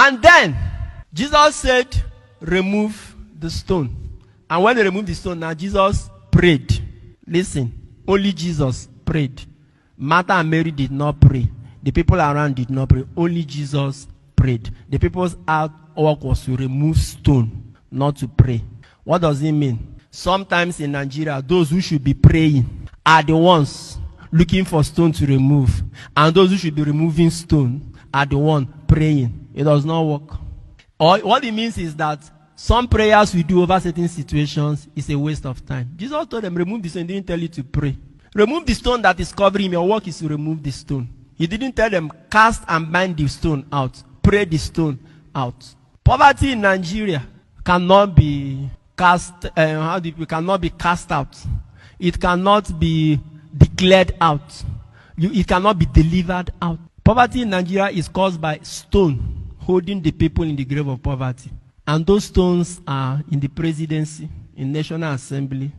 And then Jesus said, remove the stone. And when they removed the stone, now Jesus prayed. Listen, only Jesus prayed. Martha and Mary did not pray. The people around did not pray. Only Jesus prayed. The people's work was to remove stone, not to pray. What does it mean? Sometimes in Nigeria, those who should be praying are the ones looking for stone to remove. And those who should be removing stone are the ones praying. It does not work. Or what it means is that some prayers we do over certain situations is a waste of time. Jesus told them, remove the stone. He didn't tell you to pray. Remove the stone that is covering him. Your work is to remove the stone. He didn't tell them, cast and bind the stone out. Pray the stone out. Poverty in Nigeria cannot be cannot be cast out. It cannot be declared out. It cannot be delivered out. Poverty in Nigeria is caused by stone holding the people in the grave of poverty. And those stones are in the presidency, in National Assembly,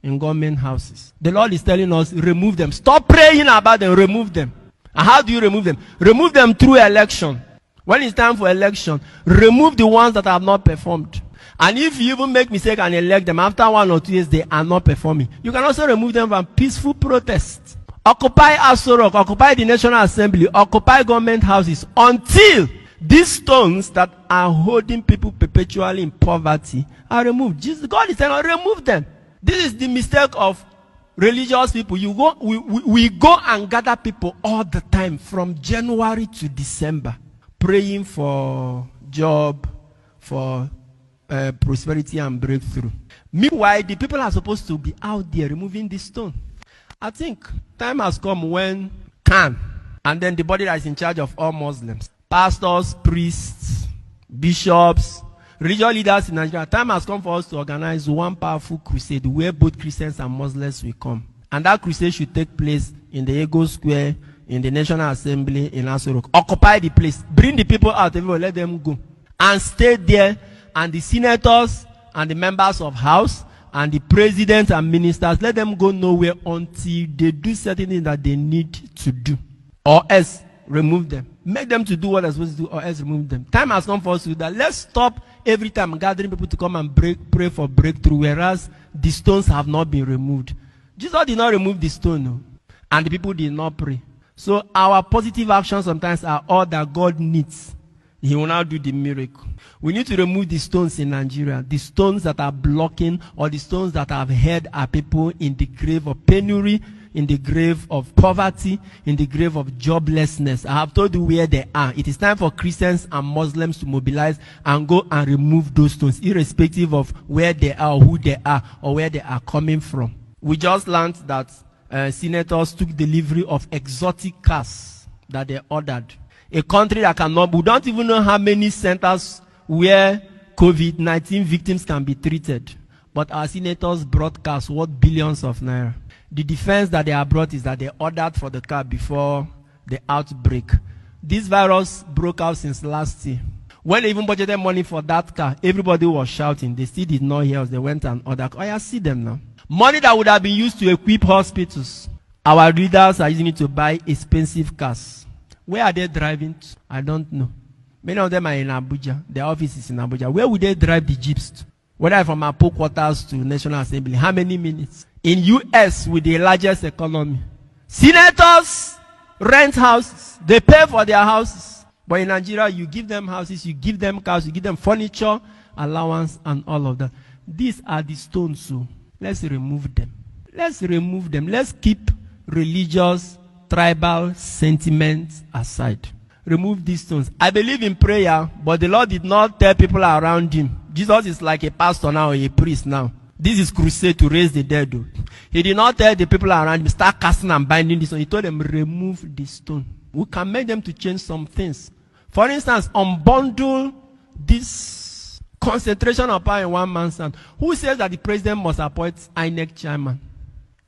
in government houses. The Lord is telling us, remove them. Stop praying about them, remove them. And how do you remove them? Remove them through election. When it's time for election, remove the ones that have not performed. And if you even make mistake and elect them, after 1 or 2 years, they are not performing. You can also remove them from peaceful protests. Occupy Aso Rock, occupy the National Assembly, occupy government houses until these stones that are holding people perpetually in poverty are removed. God is telling us, remove them. This is the mistake of religious people. We go and gather people all the time from January to December, praying for job, for prosperity and breakthrough. Meanwhile, the people are supposed to be out there removing this stone. I think time has come when Khan, and then the body that is in charge of all Muslims, pastors, priests, bishops, religious leaders in Nigeria, time has come for us to organize one powerful crusade where both Christians and Muslims will come. And that crusade should take place in the Ego Square, in the National Assembly, in Aso Rock. Occupy the place. Bring the people out, everyone, let them go. And stay there, and the senators and the members of House and the presidents and ministers, let them go nowhere until they do certain things that they need to do. Or else, remove them. Make them to do what they're supposed to do, or else remove them. Time has come for us to do that. Let's stop every time gathering people to come and pray for breakthrough, whereas the stones have not been removed. Jesus did not remove the stone, no, and the people did not pray. So our positive actions sometimes are all that God needs. He will now do the miracle. We need to remove the stones in Nigeria, the stones that are blocking, or the stones that have held our people in the grave of penury, in the grave of poverty, in the grave of joblessness. I have told you where they are. It is time for Christians and Muslims to mobilize and go and remove those stones, irrespective of where they are, who they are, or where they are coming from. We just learned that senators took delivery of exotic cars that they ordered. A country that cannot, we don't even know how many centers where COVID-19 victims can be treated. But our senators brought cars worth billions of naira. The defense that they have brought is that they ordered for the car before the outbreak. This virus broke out since last year. When they even budgeted money for that car, everybody was shouting. They still did not hear us. They went and ordered. Oh, I see them now. Money that would have been used to equip hospitals. Our leaders are using it to buy expensive cars. Where are they driving to? I don't know. Many of them are in Abuja. Their office is in Abuja. Where would they drive the jeeps to? Whether from Apo quarters to National Assembly. How many minutes? In US, with the largest economy, senators rent houses. They pay for their houses. But in Nigeria, you give them houses, you give them cars, you give them furniture, allowance, and all of that. These are the stones, so let's remove them. Let's remove them. Let's keep religious, tribal sentiments aside. Remove these stones. I believe in prayer, but the Lord did not tell people around him. Jesus is like a pastor now, a priest now. This is crusade to raise the dead. Though. He did not tell the people around him, start casting and binding this stone. He told them, remove the stone. We can make them to change some things. For instance, unbundle this concentration of power in one man's hand. Who says that the president must appoint INEC chairman?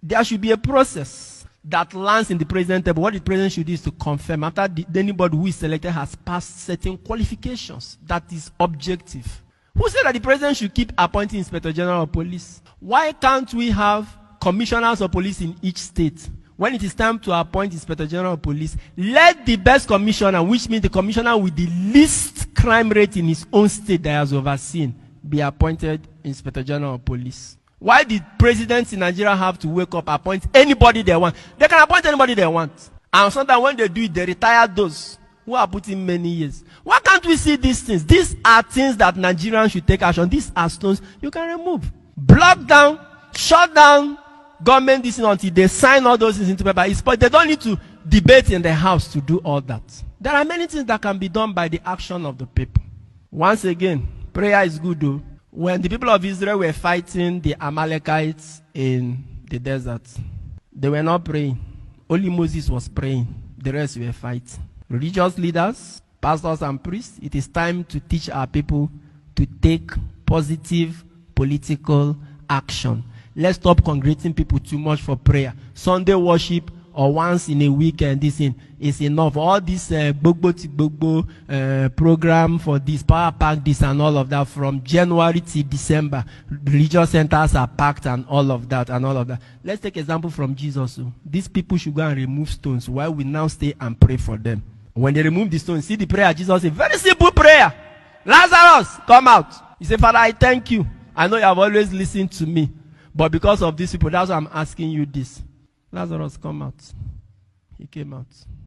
There should be a process that lands in the president table. What the president should do is to confirm after anybody who is selected has passed certain qualifications. That is objective. Who said that the president should keep appointing Inspector General of Police? Why can't we have commissioners of police in each state When it is time to appoint Inspector General of Police, let the best commissioner, which means the commissioner with the least crime rate in his own state that has overseen, be appointed Inspector General of Police. Why did presidents in Nigeria have to wake up, appoint anybody they want? They can appoint anybody they want. And sometimes when they do it, they retire those who are put in many years. Why can't we see these things? These are things that Nigerians should take action. These are stones you can remove. Block down, shut down government this until they sign all those things into paper. But they don't need to debate in the house to do all that. There are many things that can be done by the action of the people. Once again, prayer is good though. When the people of Israel were fighting the Amalekites in the desert, they were not praying. Only Moses was praying. The rest were fighting. Religious leaders, pastors and priests, it is time to teach our people to take positive political action. Let's stop congregating people too much for prayer. Sunday worship or once in a week and this is enough. All this program for this, power pack this and all of that from January to December. Religious centers are packed and all of that. Let's take example from Jesus. These people should go and remove stones while we now stay and pray for them. When they remove the stones, see the prayer Jesus said, very simple prayer. Lazarus, come out. He said, Father, I thank you. I know you have always listened to me. But because of these people, that's why I'm asking you this. Lazarus, come out. He came out.